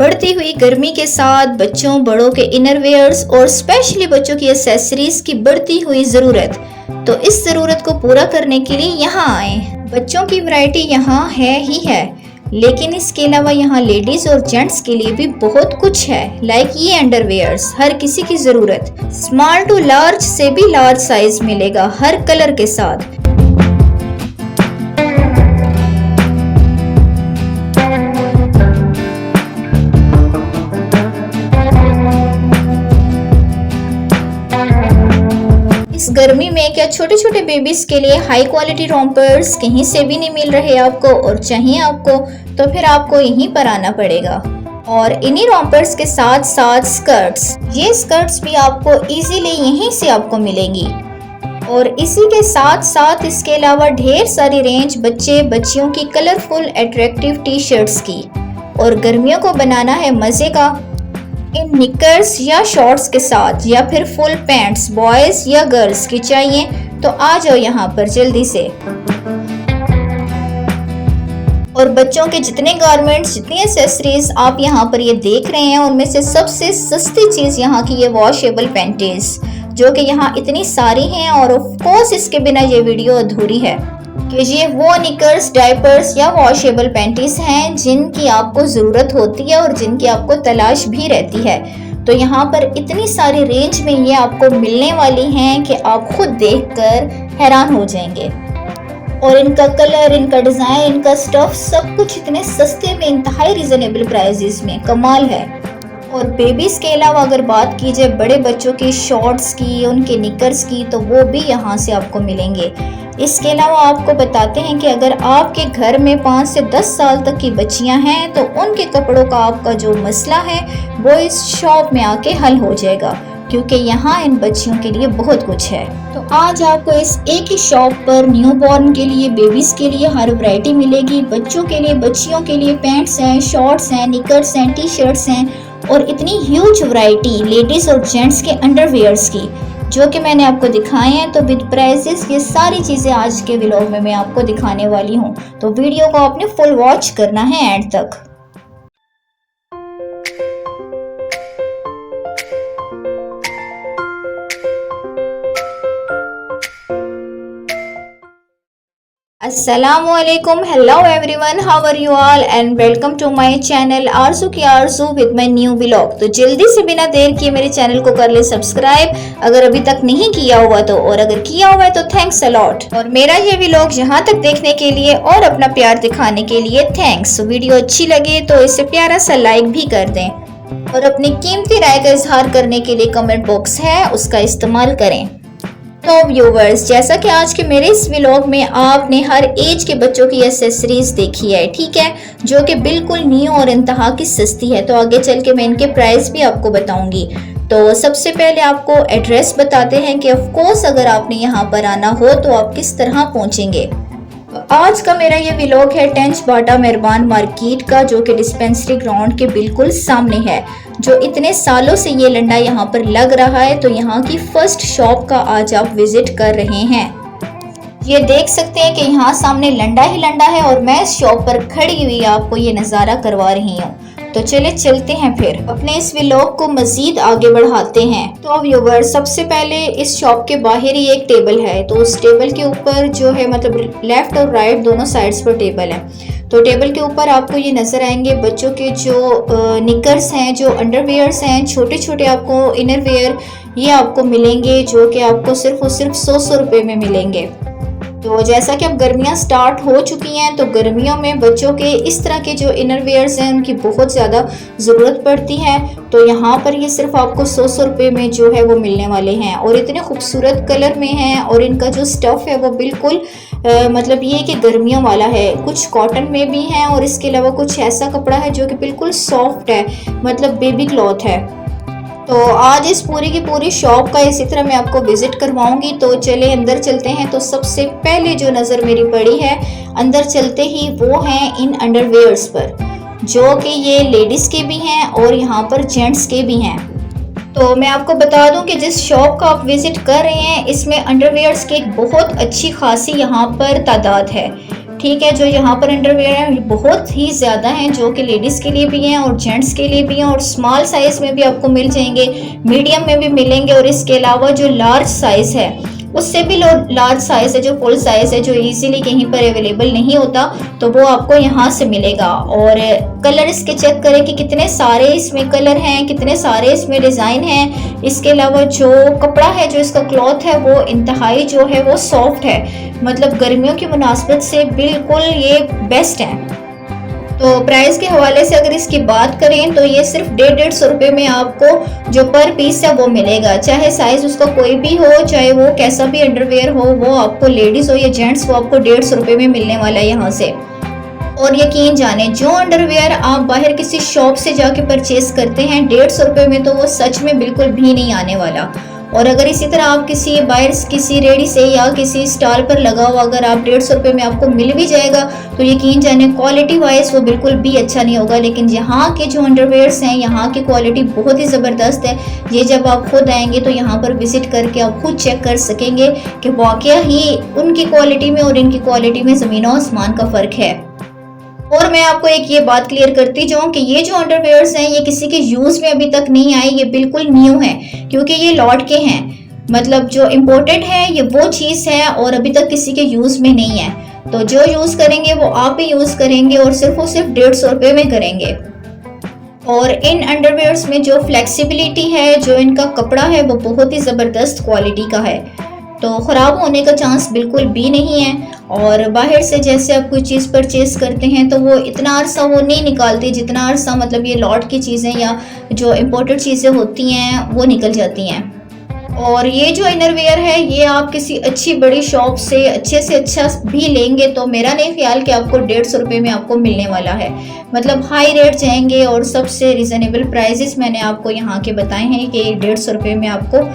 बढ़ती हुई गर्मी के साथ बच्चों बड़ों के इनरवेयर्स और स्पेशली बच्चों की एक्सेसरीज की बढ़ती हुई ज़रूरत, तो इस ज़रूरत को पूरा करने के लिए यहाँ आए। बच्चों की वैरायटी यहाँ है ही है, लेकिन इसके अलावा यहाँ लेडीज और जेंट्स के लिए भी बहुत कुछ है। लाइक ये अंडरवेयर्स हर किसी की ज़रूरत, स्मॉल टू लार्ज से भी लार्ज साइज मिलेगा हर कलर के साथ। इस गर्मी में क्या छोटे छोटे बेबीज के लिए हाई क्वालिटी रॉम्पर्स कहीं से भी नहीं मिल रहे आपको, और चाहिए आपको तो फिर आपको यहीं पर आना पड़ेगा। और इन्हीं रॉम्पर्स के साथ साथ स्कर्ट्स, ये स्कर्ट्स भी आपको इजीली यहीं से आपको मिलेंगी। और इसी के साथ साथ इसके अलावा ढेर सारी रेंज बच्चे बच्चियों की कलरफुल अट्रैक्टिव टी शर्ट्स की। और गर्मियों को बनाना है मजे का इन निकर्स या शॉर्ट्स के साथ, या फिर फुल पैंट्स बॉयज या गर्ल्स की चाहिए तो आ जाओ यहाँ पर जल्दी से। और बच्चों के जितने गारमेंट्स, जितनी एक्सेसरीज आप यहाँ पर ये देख रहे हैं, उनमें से सबसे सस्ती चीज यहाँ की ये वॉशेबल पैंटीज, जो कि यहाँ इतनी सारी हैं। और ऑफ कोर्स इसके बिना ये वीडियो अधूरी है कि ये वो निकर्स, डायपर्स या वॉशेबल पैंटीज हैं जिनकी आपको ज़रूरत होती है और जिनकी आपको तलाश भी रहती है। तो यहाँ पर इतनी सारी रेंज में ये आपको मिलने वाली हैं कि आप खुद देखकर हैरान हो जाएंगे। और इनका कलर, इनका डिज़ाइन, इनका स्टफ, सब कुछ इतने सस्ते में, इंतहाई रिजनेबल प्राइजेस में, कमाल है। और बेबीज़ के अलावा अगर बात की जाए बड़े बच्चों की शॉर्ट्स की, उनके निकर्स की, तो वो भी यहाँ से आपको मिलेंगे। इसके अलावा आपको बताते हैं कि अगर आपके घर में 5 से 10 साल तक की बच्चियां हैं तो उनके कपड़ों का आपका जो मसला है वो इस शॉप में आके हल हो जाएगा, क्योंकि यहाँ इन बच्चियों के लिए बहुत कुछ है। तो आज आपको इस एक ही शॉप पर न्यूबॉर्न के लिए, बेबीज़ के लिए हर वैरायटी मिलेगी। बच्चों के लिए, बच्चियों के लिए पैंट्स हैं, शॉर्ट्स हैं, निकर्स हैं, टी शर्ट्स हैं, और इतनी ह्यूज वैरायटी लेडीज़ और जेंट्स के अंडरवेयर्स की, जो कि मैंने आपको दिखाए हैं। तो विद प्राइसेस ये सारी चीज़ें आज के व्लॉग में मैं आपको दिखाने वाली हूँ। तो वीडियो को आपने फुल वॉच करना है एंड तक। Assalamualaikum, hello everyone, how are you all and welcome to my channel आरज़ू की आरज़ू with my new vlog। तो जल्दी से बिना देर किए मेरे चैनल को कर ले सब्सक्राइब अगर अभी तक नहीं किया हुआ तो, और अगर किया हुआ है तो थैंक्स अ लॉट। और मेरा ये व्लॉग यहाँ तक देखने के लिए और अपना प्यार दिखाने के लिए थैंक्स। वीडियो अच्छी लगे तो इसे प्यारा सा लाइक भी कर दें, और अपनी कीमती राय का इजहार करने के लिए कमेंट बॉक्स है उसका इस्तेमाल करें। तो व्यूवर्स, जैसा कि आज के मेरे इस व्लॉग में आपने हर एज के बच्चों की एक्सेसरीज देखी है, ठीक है, जो कि बिल्कुल न्यू और इंतहा की सस्ती है। तो आगे चल के मैं इनके प्राइस भी आपको बताऊंगी। तो सबसे पहले आपको एड्रेस बताते हैं कि ऑफ कोर्स अगर आपने यहाँ पर आना हो तो आप किस तरह पहुँचेंगे। आज का मेरा ये व्लॉग है टेंच बाटा मेहरबान मार्केट का, जो कि डिस्पेंसरी ग्राउंड के बिल्कुल सामने है, जो इतने सालों से ये लंडा यहाँ पर लग रहा है। तो यहाँ की फर्स्ट शॉप का आज आप विजिट कर रहे हैं। ये देख सकते हैं कि यहाँ सामने लंडा ही लंडा है और मैं इस शॉप पर खड़ी हुई आपको ये नज़ारा करवा रही हूँ। तो चले चलते हैं फिर अपने इस व्लॉग को मजीद आगे बढ़ाते हैं। तो व्यूअर, सबसे पहले इस शॉप के बाहर ही एक टेबल है। तो उस टेबल के ऊपर जो है, मतलब लेफ्ट और राइट दोनों साइड्स पर टेबल है। तो टेबल के ऊपर आपको ये नज़र आएंगे बच्चों के जो निकर्स हैं, जो अंडरवेयर्स हैं, छोटे छोटे आपको इनरवेयर ये आपको मिलेंगे, जो कि आपको सिर्फ और सिर्फ 100 रुपये में मिलेंगे। तो जैसा कि अब गर्मियां स्टार्ट हो चुकी हैं, तो गर्मियों में बच्चों के इस तरह के जो इनरवेयर्स हैं उनकी बहुत ज़्यादा ज़रूरत पड़ती है। तो यहाँ पर ये सिर्फ आपको 100 रुपये में जो है वो मिलने वाले हैं, और इतने खूबसूरत कलर में हैं। और इनका जो स्टफ़ है वो बिल्कुल मतलब ये कि गर्मियों वाला है, कुछ कॉटन में भी हैं, और इसके अलावा कुछ ऐसा कपड़ा है जो कि बिल्कुल सॉफ्ट है, मतलब बेबी क्लॉथ है। तो आज इस पूरी की पूरी शॉप का इसी तरह मैं आपको विजिट करवाऊंगी। तो चले अंदर चलते हैं। तो सबसे पहले जो नज़र मेरी पड़ी है अंदर चलते ही, वो हैं इन अंडरवेयर्स पर, जो कि ये लेडीज़ के भी हैं और यहाँ पर जेंट्स के भी हैं। तो मैं आपको बता दूं कि जिस शॉप का आप विजिट कर रहे हैं इसमें अंडरवेयर्स की एक बहुत अच्छी खासी यहाँ पर तादाद है, ठीक है। जो यहाँ पर अंडरवेयर है बहुत ही ज़्यादा हैं, जो कि लेडीज़ के लिए भी हैं और जेंट्स के लिए भी हैं, और स्मॉल साइज़ में भी आपको मिल जाएंगे, मीडियम में भी मिलेंगे, और इसके अलावा जो लार्ज साइज़ है उससे भी लार्ज साइज़ है, जो फुल साइज़ है, जो इजीली कहीं पर अवेलेबल नहीं होता, तो वो आपको यहाँ से मिलेगा। और कलर इसके चेक करें कि कितने सारे इसमें कलर हैं, कितने सारे इसमें डिज़ाइन हैं। इसके अलावा जो कपड़ा है, जो इसका क्लॉथ है, वो इंतहाई जो है वो सॉफ्ट है, मतलब गर्मियों की मुनासबत से बिल्कुल ये बेस्ट है। तो प्राइस के हवाले से अगर इसकी बात करें तो ये सिर्फ 150 रुपये में आपको जो पर पीस है वो मिलेगा, चाहे साइज उसका कोई भी हो, चाहे वो कैसा भी अंडरवेयर हो, वो आपको लेडीज़ हो या जेंट्स, वो आपको 150 रुपये में मिलने वाला है यहाँ से। और यकीन जाने जो अंडरवेयर आप बाहर किसी शॉप से जाके परचेज करते हैं 150 रुपये में, तो वो सच में बिल्कुल भी नहीं आने वाला। और अगर इसी तरह आप किसी बाहर किसी रेडी से या किसी स्टॉल पर लगा हुआ अगर आप 150 रुपये में आपको मिल भी जाएगा, तो यकीन जाने क्वालिटी वाइज वो बिल्कुल भी अच्छा नहीं होगा। लेकिन यहाँ के जो अंडरवेयर्स हैं, यहाँ की क्वालिटी बहुत ही ज़बरदस्त है। ये जब आप खुद आएंगे तो यहाँ पर विजिट करके आप खुद चेक कर सकेंगे कि वाकया ही उनकी क्वालिटी में और इनकी क्वालिटी में ज़मीन और आसमान का फ़र्क है। और मैं आपको एक ये बात क्लियर करती जाऊँ कि ये जो अंडरवेयर्स हैं ये किसी के यूज़ में अभी तक नहीं आए, ये बिल्कुल न्यू हैं, क्योंकि ये लॉट के हैं, मतलब जो इम्पोर्टेड है ये वो चीज़ है और अभी तक किसी के यूज़ में नहीं है। तो जो यूज़ करेंगे वो आप ही यूज़ करेंगे और सिर्फ 150 रुपये में करेंगे। और इन अंडरवेयर्स में जो फ्लेक्सिबिलिटी है, जो इनका कपड़ा है, वो बहुत ही ज़बरदस्त क्वालिटी का है, तो ख़राब होने का चांस बिल्कुल भी नहीं है। और बाहर से जैसे आप कोई चीज़ परचेज़ करते हैं तो वो इतना अरसा वो नहीं निकालती जितना अरसा मतलब ये लॉट की चीज़ें या जो इम्पोर्टेड चीज़ें होती हैं वो निकल जाती हैं। और ये जो इनरवेयर है ये आप किसी अच्छी बड़ी शॉप से अच्छा भी लेंगे तो मेरा नहीं ख्याल कि आपको 150 रुपये में आपको मिलने वाला है, मतलब हाई रेट जाएंगे। और सबसे रिजनेबल प्राइजेस मैंने आपको यहाँ के बताए हैं कि 150 रुपये में आपको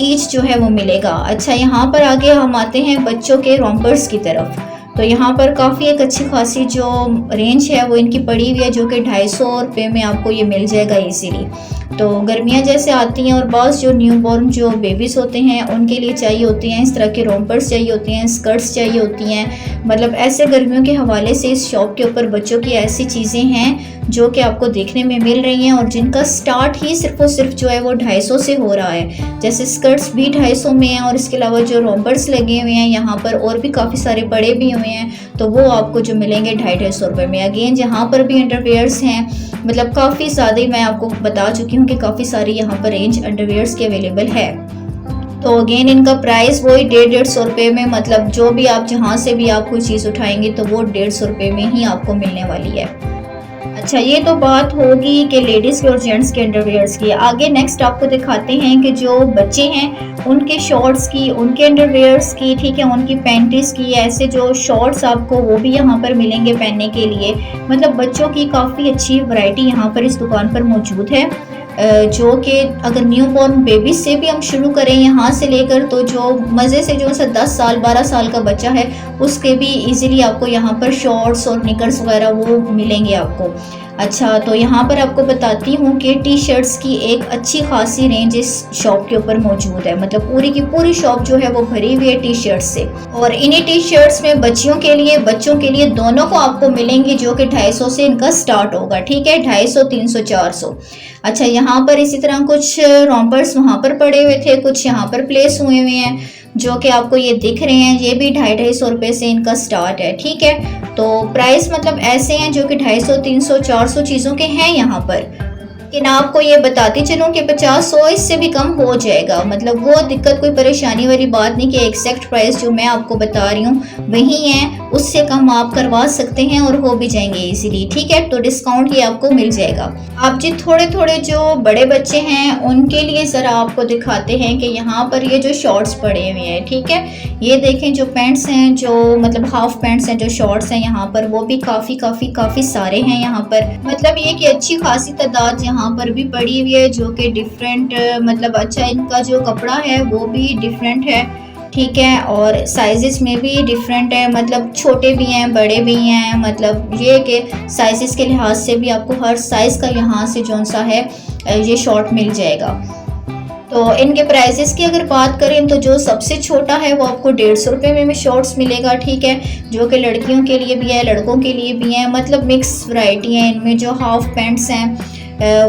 ईच जो है वो मिलेगा। अच्छा, यहाँ पर आगे हम आते हैं बच्चों के रोम्पर्स की तरफ। तो यहाँ पर काफ़ी एक अच्छी खासी जो रेंज है वो इनकी पड़ी हुई है, जो कि 250 रुपये में आपको ये मिल जाएगा इजीली। तो गर्मियाँ जैसे आती हैं और बाज़ जो न्यूबॉर्न जो बेबीज़ होते हैं उनके लिए चाहिए होती हैं इस तरह के रोम्पर्स चाहिए होती हैं, स्कर्ट्स चाहिए होती हैं, मतलब ऐसे गर्मियों के हवाले से इस शॉप के ऊपर बच्चों की ऐसी चीज़ें हैं जो कि आपको देखने में मिल रही हैं और जिनका स्टार्ट ही सिर्फ और सिर्फ जो है वो 250 से हो रहा है। जैसे स्कर्ट्स भी 250 में हैं और इसके अलावा जो रोम्पर्स लगे हुए हैं यहाँ पर और भी काफ़ी सारे बड़े भी हुए हैं, तो वो आपको जो मिलेंगे 250 रुपये में। अगेन जहाँ पर भी अंडरवेयर्स हैं, मतलब काफ़ी ज़्यादा ही मैं आपको बता चुकी हूँ कि काफ़ी सारी यहाँ पर रेंज अंडरवेयर्स की अवेलेबल है। तो अगेन इनका प्राइस वही 150 रुपये में, मतलब जो भी आप जहाँ से भी आप कोई चीज़ उठाएंगे तो वो 150 रुपये में ही आपको मिलने वाली है। अच्छा, ये तो बात होगी कि लेडीज़ के और जेंट्स के अंडरवेयर्स की। आगे नेक्स्ट आपको दिखाते हैं कि जो बच्चे हैं उनके शॉर्ट्स की, उनके अंडरवेयर्स की, ठीक है, उनकी पैंटीज़ की, ऐसे जो शॉर्ट्स आपको वो भी यहाँ पर मिलेंगे पहनने के लिए। मतलब बच्चों की काफ़ी अच्छी वैरायटी यहाँ पर इस दुकान पर मौजूद है, जो कि अगर न्यू बॉर्न बेबी से भी हम शुरू करें यहाँ से लेकर तो जो मज़े से जो 10 साल 12 साल का बच्चा है उसके भी इजीली आपको यहाँ पर शॉर्ट्स और निकर्स वगैरह वो मिलेंगे आपको। अच्छा, तो यहाँ पर आपको बताती हूँ कि टी शर्ट्स की एक अच्छी खासी रेंज इस शॉप के ऊपर मौजूद है, मतलब पूरी की पूरी शॉप जो है वो भरी हुई है टी शर्ट्स से। और इन्हीं टी शर्ट्स में बच्चियों के लिए बच्चों के लिए दोनों को आपको मिलेंगी, जो कि 250 से इनका स्टार्ट होगा, ठीक है, 250 300 400। अच्छा, यहाँ पर इसी तरह कुछ रोम्पर्स वहाँ पर पड़े हुए थे, कुछ यहाँ पर प्लेस हुए हुए हैं जो कि आपको ये दिख रहे हैं, ये भी 250 रुपये से इनका स्टार्ट है, ठीक है। तो प्राइस मतलब ऐसे हैं जो कि 250 300 400 चीज़ों के हैं यहाँ पर। लेकिन आपको ये बताती चलूँ कि 50-100 इससे भी कम हो जाएगा, मतलब वो दिक्कत कोई परेशानी वाली बात नहीं कि एग्जैक्ट प्राइस जो मैं आपको बता रही हूँ वही है, उससे कम आप करवा सकते हैं और हो भी जाएंगे इजीली, ठीक है। तो डिस्काउंट ये आपको मिल जाएगा। आप जी थोड़े थोड़े जो बड़े बच्चे हैं उनके लिए ज़रा आपको दिखाते हैं कि यहाँ पर ये जो शॉर्ट्स पड़े हुए हैं, ठीक है, ये देखें जो पैंट्स हैं, जो मतलब हाफ पैंट्स हैं, जो शॉर्ट्स हैं यहाँ पर वो भी काफ़ी सारे हैं यहाँ पर। मतलब ये कि अच्छी खासी तादाद यहाँ पर भी पड़ी हुई है जो कि डिफरेंट, मतलब अच्छा इनका जो कपड़ा है वो भी डिफरेंट है, ठीक है, और साइजेस में भी डिफरेंट है, मतलब छोटे भी हैं बड़े भी हैं, मतलब ये कि साइजेस के लिहाज से भी आपको हर साइज़ का यहाँ से जौन सा है ये शॉर्ट मिल जाएगा। तो इनके प्राइसेस की अगर बात करें तो जो सबसे छोटा है वो आपको 150 रुपये में शॉर्ट्स मिलेगा, ठीक है, जो कि लड़कियों के लिए भी है लड़कों के लिए भी है, मतलब मिक्स वैरायटी है इनमें। जो हाफ पैंट्स हैं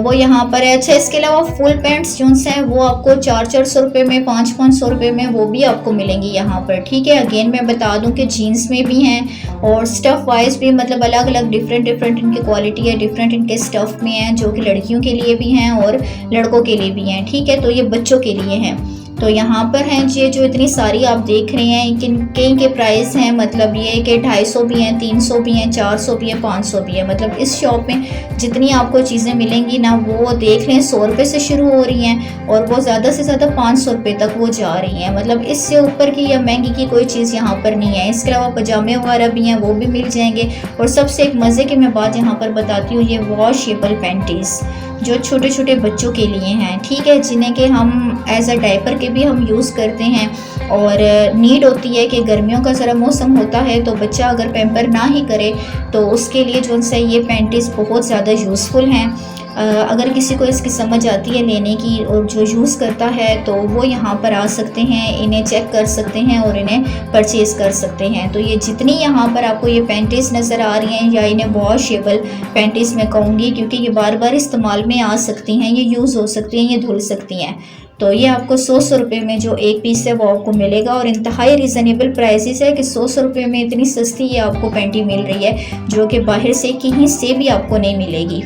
वो यहाँ पर है। अच्छा, इसके अलावा फुल पैंट्स जोन्स हैं वो आपको 400 रुपये में, 500 रुपये में वो भी आपको मिलेंगी यहाँ पर, ठीक है। अगेन मैं बता दूँ कि जीन्स में भी हैं और स्टफ़ वाइज भी, मतलब अलग अलग डिफरेंट इनकी क्वालिटी है, डिफरेंट इनके स्टफ़ में हैं, जो कि लड़कियों के लिए भी हैं और लड़कों के लिए भी हैं, ठीक है। तो ये बच्चों के लिए हैं। तो यहाँ पर हैं ये जो इतनी सारी आप देख रहे हैं, कई के प्राइस हैं, मतलब ये कि 250 भी हैं, 300 भी हैं, 400 भी हैं, 500 भी है। मतलब इस शॉप में जितनी आपको चीज़ें मिलेंगी ना वो देख लें 100 रुपये से शुरू हो रही हैं और वो ज़्यादा से ज़्यादा 500 रुपये तक वो जा रही हैं। मतलब इससे ऊपर की या महंगी की कोई चीज़ यहाँ पर नहीं है। इसके अलावा पजामे वगैरह भी हैं, वो भी मिल जाएंगे। और सबसे एक मज़े की मैं बात यहाँ पर बताती हूँ, ये वॉशेबल पैंटीज़ जो छोटे छोटे बच्चों के लिए हैं, ठीक है, जिन्हें कि हम एज अ डायपर के भी हम यूज़ करते हैं। और नीड होती है कि गर्मियों का ज़रा मौसम होता है तो बच्चा अगर पैम्पर ना ही करे तो उसके लिए जो है ये पैंटीज़ बहुत ज़्यादा यूज़फुल हैं। अगर किसी को इसकी समझ आती है लेने की और जो यूज़ करता है तो वो यहाँ पर आ सकते हैं, इन्हें चेक कर सकते हैं और इन्हें परचेज़ कर सकते हैं। तो ये जितनी यहाँ पर आपको ये पैंटीज़ नज़र आ रही हैं, या इन्हें वॉशेबल पैंटीज़ मैं कहूँगी क्योंकि ये बार बार इस्तेमाल में आ सकती हैं, ये यूज़ हो सकती हैं, ये धुल सकती हैं। तो ये आपको 100 रुपये में जो एक पीस है वो आपको मिलेगा और इंतहाई रिजनेबल प्राइसेस है कि 100 रुपये में इतनी सस्ती ये आपको पैंटी मिल रही है जो कि बाहर से कहीं से भी आपको नहीं मिलेगी।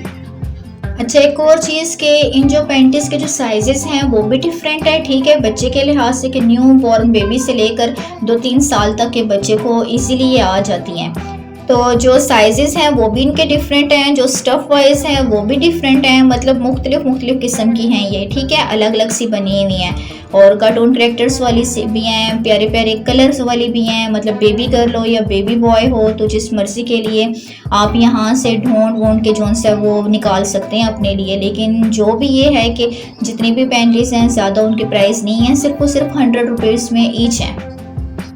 अच्छा, एक और चीज़ के इन जो पैंटीज़ के जो साइजेस हैं वो भी डिफरेंट है, ठीक है। बच्चे के लिहाज से कि न्यू बॉर्न बेबी से लेकर 2-3 साल तक के बच्चे को इजीली ये आ जाती हैं। तो जो साइजेस हैं वो भी इनके डिफरेंट हैं, जो स्टफ़ वाइज हैं वो भी डिफरेंट हैं, मतलब मुख्तलिफ किस्म की हैं ये, ठीक है, अलग अलग सी बनी हुई हैं। और कार्टून कैरेक्टर्स वाली सी भी हैं, प्यारे प्यारे कलर्स वाली भी हैं, मतलब बेबी गर्ल हो या बेबी बॉय हो तो जिस मर्ज़ी के लिए आप यहाँ से ढूंढ के जोन से वो निकाल सकते हैं अपने लिए। लेकिन जो भी ये है कि जितनी भी पैंटीज़ हैं ज़्यादा उनके प्राइस नहीं है, सिर्फ और सिर्फ 100 रुपीज़ में ईच हैं।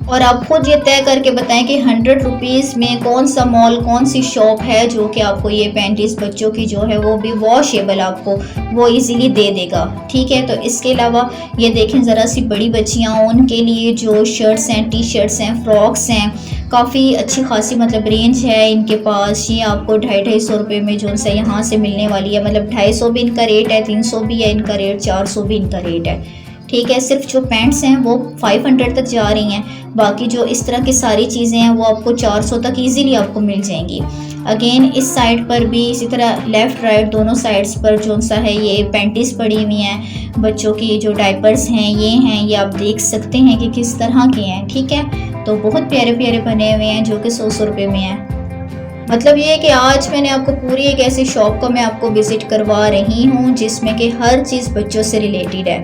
और आप खुद ये तय करके बताएं कि 100 रुपीज़ में कौन सा मॉल, कौन सी शॉप है जो कि आपको ये पैंटीज़ बच्चों की जो है वो भी वॉशेबल आपको वो इजीली दे देगा, ठीक है। तो इसके अलावा ये देखें ज़रा सी बड़ी बच्चियाँ, उनके लिए जो शर्ट्स हैं, टी शर्ट्स हैं, फ्रॉक्स हैं, काफ़ी अच्छी खासी मतलब रेंज है इनके पास। ये आपको 250 रुपये में जो सा यहाँ से मिलने वाली है, मतलब 250 भी इनका रेट है, 300 भी है इनका रेट, 400 भी इनका रेट है, ठीक है। सिर्फ जो पैंट्स हैं वो 500 तक जा रही हैं, बाकी जो इस तरह की सारी चीज़ें हैं वो आपको 400 तक इजीली आपको मिल जाएंगी। अगेन इस साइड पर भी इसी तरह लेफ़्ट राइट दोनों साइड्स पर जो सा है ये पैंटीज़ पड़ी हुई हैं, बच्चों की जो डायपर्स हैं ये आप देख सकते हैं कि किस तरह के हैं, ठीक है। तो बहुत प्यारे प्यारे बने हुए हैं जो कि 100 रुपये में हैं। मतलब ये है कि आज मैंने आपको पूरी एक ऐसी शॉप को मैं आपको विज़िट करवा रही हूँ जिसमें कि हर चीज़ बच्चों से रिलेटेड है,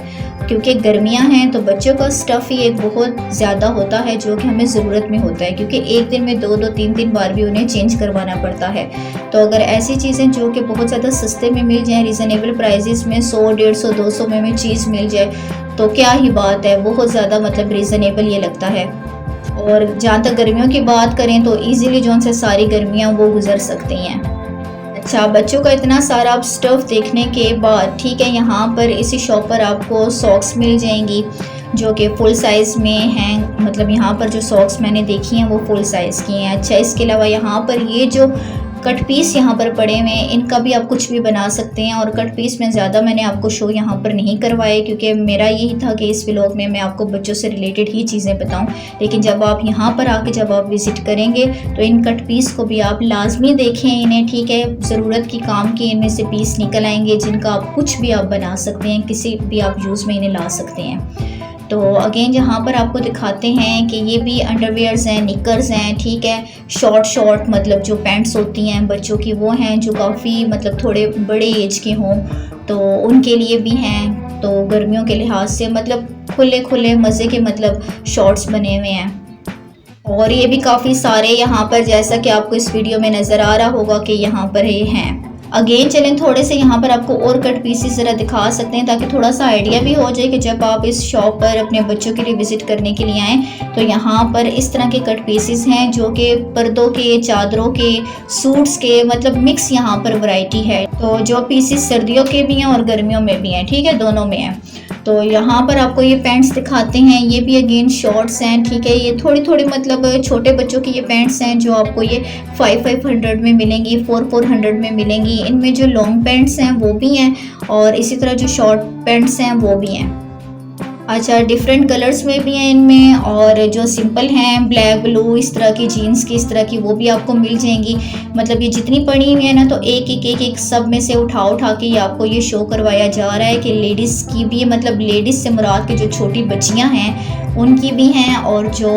क्योंकि गर्मियाँ हैं तो बच्चों का स्टफ़ ही एक बहुत ज़्यादा होता है जो कि हमें ज़रूरत में होता है, क्योंकि एक दिन में 2-2 3-3 बार भी उन्हें चेंज करवाना पड़ता है। तो अगर ऐसी चीज़ें जो कि बहुत ज़्यादा सस्ते में मिल जाएँ, रिजनेबल प्राइजेस में 100, 150, 200 में चीज़ मिल जाए तो क्या ही बात है, बहुत ज़्यादा मतलब रिजनेबल ये लगता है। और जहाँ तक गर्मियों की बात करें तो इजीली जो से सारी गर्मियाँ वो गुजर सकती हैं। अच्छा, बच्चों का इतना सारा आप स्टफ़ देखने के बाद, ठीक है, यहाँ पर इसी शॉप पर आपको सॉक्स मिल जाएंगी जो कि फुल साइज़ में हैं, मतलब यहाँ पर जो सॉक्स मैंने देखी हैं वो फुल साइज़ की हैं। अच्छा, इसके अलावा यहाँ पर ये जो कट पीस यहाँ पर पड़े हुए हैं इनका भी आप कुछ भी बना सकते हैं। और कट पीस में ज़्यादा मैंने आपको शो यहाँ पर नहीं करवाए क्योंकि मेरा यही था कि इस व्लॉग में मैं आपको बच्चों से रिलेटेड ही चीज़ें बताऊँ। लेकिन जब आप यहाँ पर आके जब आप विज़िट करेंगे तो इन कट पीस को भी आप लाजमी देखें इन्हें, ठीक है। ज़रूरत की काम की इनमें से पीस निकल आएंगे जिनका आप कुछ भी आप बना सकते हैं, किसी भी आप यूज़ में इन्हें ला सकते हैं। तो अगेन यहाँ पर आपको दिखाते हैं कि ये भी अंडरवेयर्स हैं, निकर्स हैं, ठीक है। शॉर्ट मतलब जो पैंट्स होती हैं बच्चों की वो हैं जो काफ़ी मतलब थोड़े बड़े एज के हों तो उनके लिए भी हैं। तो गर्मियों के लिहाज से मतलब खुले मज़े के मतलब शॉर्ट्स बने हुए हैं। और ये भी काफ़ी सारे यहाँ पर, जैसा कि आपको इस वीडियो में नज़र आ रहा होगा कि यहाँ पर ये हैं। अगेन चलें थोड़े से यहाँ पर आपको और कट पीसेस ज़रा दिखा सकते हैं ताकि थोड़ा सा आइडिया भी हो जाए कि जब आप इस शॉप पर अपने बच्चों के लिए विज़िट करने के लिए आएँ तो यहाँ पर इस तरह के कट पीसेस हैं जो कि पर्दों के, चादरों के, सूट्स के, मतलब मिक्स यहाँ पर वैरायटी है। तो जो पीसेस सर्दियों के भी हैं और गर्मियों में भी हैं, ठीक है, दोनों में हैं। तो यहाँ पर आपको ये पैंट्स दिखाते हैं, ये भी अगेन शॉर्ट्स हैं, ठीक है। ये थोड़ी थोड़ी मतलब छोटे बच्चों की ये पैंट्स हैं जो आपको ये 500 में मिलेंगी, 400 में मिलेंगी। इनमें जो लॉन्ग पैंट्स हैं वो भी हैं और इसी तरह जो शॉर्ट पैंट्स हैं वो भी हैं। अच्छा, डिफरेंट कलर्स में भी हैं इनमें, और जो सिंपल हैं ब्लैक ब्लू इस तरह की जीन्स की, इस तरह की वो भी आपको मिल जाएंगी। मतलब ये जितनी पड़ी हुई है ना, तो एक सब में से उठा के ये आपको ये शो करवाया जा रहा है कि लेडीज़ की भी, मतलब लेडीज़ से मुराद के जो छोटी बच्चियां हैं उनकी भी हैं और जो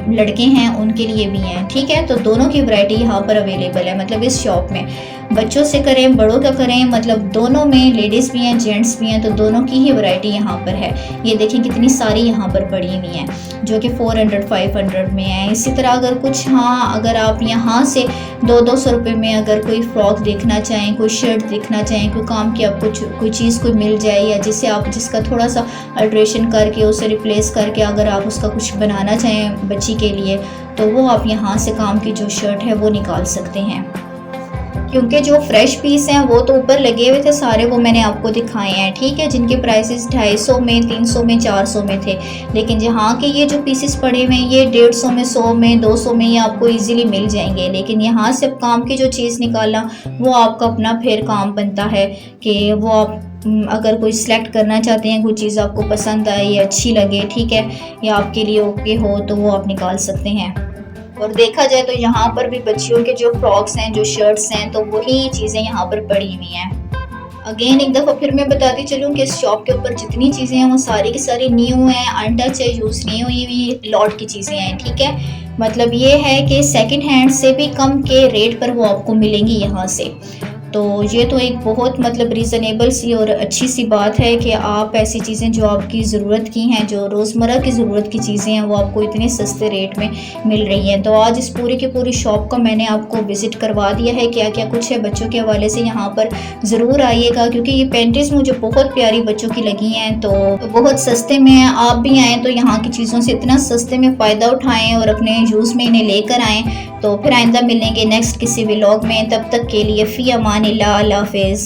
लड़के हैं उनके लिए भी हैं, ठीक है। तो दोनों की वैरायटी यहाँ पर अवेलेबल है, मतलब इस शॉप में। बच्चों से करें बड़ों का करें, मतलब दोनों में लेडीज़ भी हैं जेंट्स भी हैं, तो दोनों की ही वैरायटी यहाँ पर है। ये देखिए कितनी सारी यहाँ पर पड़ी हुई हैं जो कि 400-500 में है। इसी तरह अगर कुछ, हाँ, अगर आप यहाँ से 200-200 रुपये में अगर कोई फ्रॉक देखना चाहें, कोई शर्ट देखना चाहें, कोई काम की आपको कोई चीज़ कोई मिल जाए, या जिससे आप जिसका थोड़ा सा अल्ट्रेशन करके उसे रिप्लेस करके अगर आप उसका कुछ बनाना चाहें बच्ची के लिए, तो वो आप यहाँ से काम की जो शर्ट है वो निकाल सकते हैं। क्योंकि जो फ्रेश पीस हैं वो तो ऊपर लगे हुए थे सारे, वो मैंने आपको दिखाए हैं, ठीक है, जिनके प्राइसेस 250 में, 300 में, 400 में थे। लेकिन जहाँ के ये जो पीसेस पड़े हुए हैं ये 150 में, 100 में, 200 में ये आपको इजीली मिल जाएंगे। लेकिन यहाँ से काम की जो चीज़ निकालना वो आपका अपना फिर काम बनता है कि वो आप अगर कोई सिलेक्ट करना चाहते हैं, कोई चीज़ आपको पसंद आए या अच्छी लगे, ठीक है, या आपके लिए ओके हो, तो वो आप निकाल सकते हैं। और देखा जाए तो यहाँ पर भी बच्चियों के जो फ्रॉक्स हैं, जो शर्ट्स हैं, तो वही चीज़ें यहाँ पर पड़ी हुई हैं। अगेन एक दफ़ा फिर मैं बताती चलूँ कि इस शॉप के ऊपर जितनी चीज़ें हैं वो सारी की सारी न्यू हैं, अनटच है, यूज़ नहीं हुई हुई लॉट की चीज़ें हैं, ठीक है। मतलब ये है कि सेकंड हैंड से भी कम के रेट पर वो आपको मिलेंगी यहाँ से। तो ये तो एक बहुत मतलब रीज़नेबल सी और अच्छी सी बात है कि आप ऐसी चीज़ें जो आपकी ज़रूरत की हैं, जो रोज़मर्रा की ज़रूरत की चीज़ें हैं, वो आपको इतने सस्ते रेट में मिल रही हैं। तो आज इस पूरी की पूरी शॉप का मैंने आपको विज़िट करवा दिया है, क्या क्या कुछ है बच्चों के हवाले से। यहाँ पर ज़रूर आइएगा क्योंकि ये पैंटीज़ मुझे बहुत प्यारी बच्चों की लगी हैं, तो बहुत सस्ते में हैं। आप भी आएँ तो यहाँ की चीज़ों से इतना सस्ते में फ़ायदा उठाएँ और अपने यूज़ में इन्हें लेकर आएँ। तो फिर आइंदा मिलेंगे नेक्स्ट किसी व्लॉग में, तब तक के लिए फ़ी अमानिल्लाह, अल्लाह हाफ़िज़।